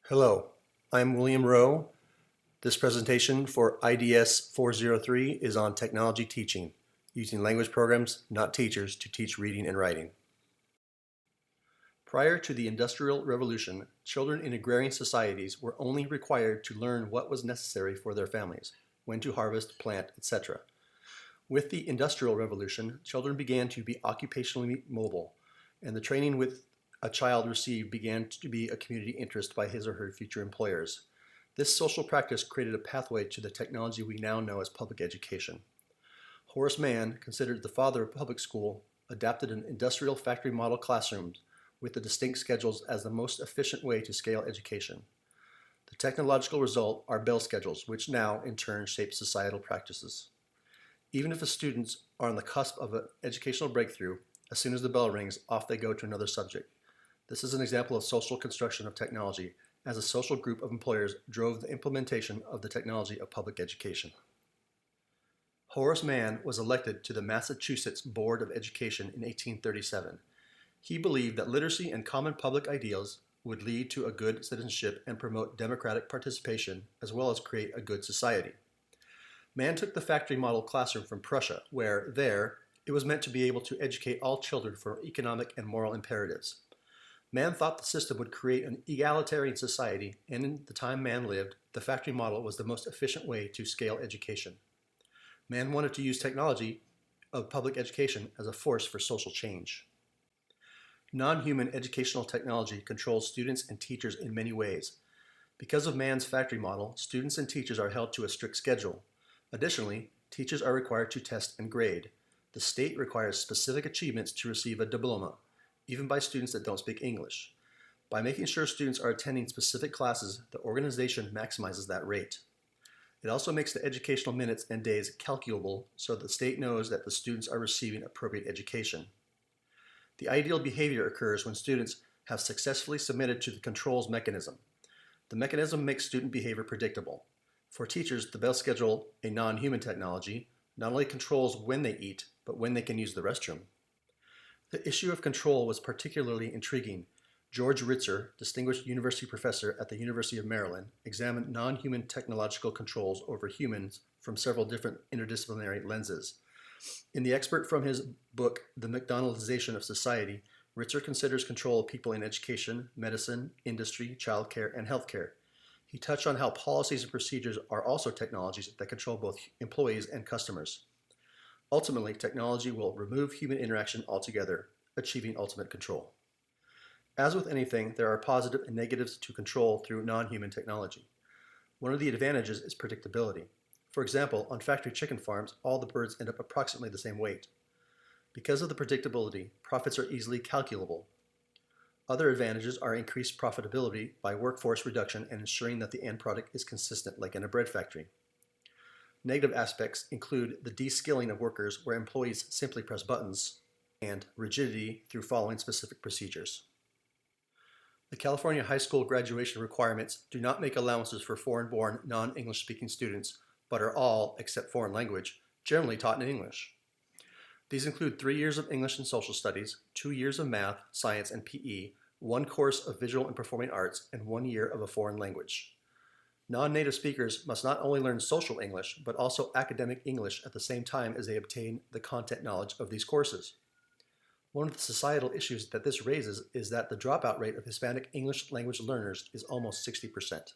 Hello, I'm William Rowe. This presentation for IDS 403 is on technology teaching, using language programs, not teachers, to teach reading and writing. Prior to the Industrial Revolution, children in agrarian societies were only required to learn what was necessary for their families, when to harvest, plant, etc. With the Industrial Revolution, children began to be occupationally mobile, and the training with a child received began to be a community interest by his or her future employers. This social practice created a pathway to the technology we now know as public education. Horace Mann, considered the father of public school, adapted an industrial factory model classrooms with the distinct schedules as the most efficient way to scale education. The technological result are bell schedules, which now, in turn, shape societal practices. Even if the students are on the cusp of an educational breakthrough, as soon as the bell rings, off they go to another subject. This is an example of social construction of technology, as a social group of employers drove the implementation of the technology of public education. Horace Mann was elected to the Massachusetts Board of Education in 1837. He believed that literacy and common public ideals would lead to a good citizenship and promote democratic participation, as well as create a good society. Mann took the factory model classroom from Prussia, where it was meant to be able to educate all children for economic and moral imperatives. Mann thought the system would create an egalitarian society, and in the time Mann lived, the factory model was the most efficient way to scale education. Mann wanted to use technology of public education as a force for social change. Non-human educational technology controls students and teachers in many ways. Because of Mann's factory model, students and teachers are held to a strict schedule. Additionally, teachers are required to test and grade. The state requires specific achievements to receive a diploma, even by students that don't speak English. By making sure students are attending specific classes, the organization maximizes that rate. It also makes the educational minutes and days calculable so the state knows that the students are receiving appropriate education. The ideal behavior occurs when students have successfully submitted to the controls mechanism. The mechanism makes student behavior predictable. For teachers, the bell schedule, a non-human technology, not only controls when they eat, but when they can use the restroom. The issue of control was particularly intriguing. George Ritzer, distinguished university professor at the University of Maryland, examined non-human technological controls over humans from several different interdisciplinary lenses. In the expert from his book, The McDonaldization of Society, Ritzer considers control of people in education, medicine, industry, childcare, and healthcare. He touched on how policies and procedures are also technologies that control both employees and customers. Ultimately, technology will remove human interaction altogether, achieving ultimate control. As with anything, there are positive and negatives to control through non-human technology. One of the advantages is predictability. For example, on factory chicken farms, all the birds end up approximately the same weight. Because of the predictability, profits are easily calculable. Other advantages are increased profitability by workforce reduction and ensuring that the end product is consistent, like in a bread factory. Negative aspects include the de-skilling of workers where employees simply press buttons, and rigidity through following specific procedures. The California high school graduation requirements do not make allowances for foreign-born, non-English speaking students, but are all, except foreign language, generally taught in English. These include 3 years of English and social studies, 2 years of math, science, and PE, 1 course of visual and performing arts, and 1 year of a foreign language. Non-native speakers must not only learn social English, but also academic English at the same time as they obtain the content knowledge of these courses. One of the societal issues that this raises is that the dropout rate of Hispanic English language learners is almost 60%.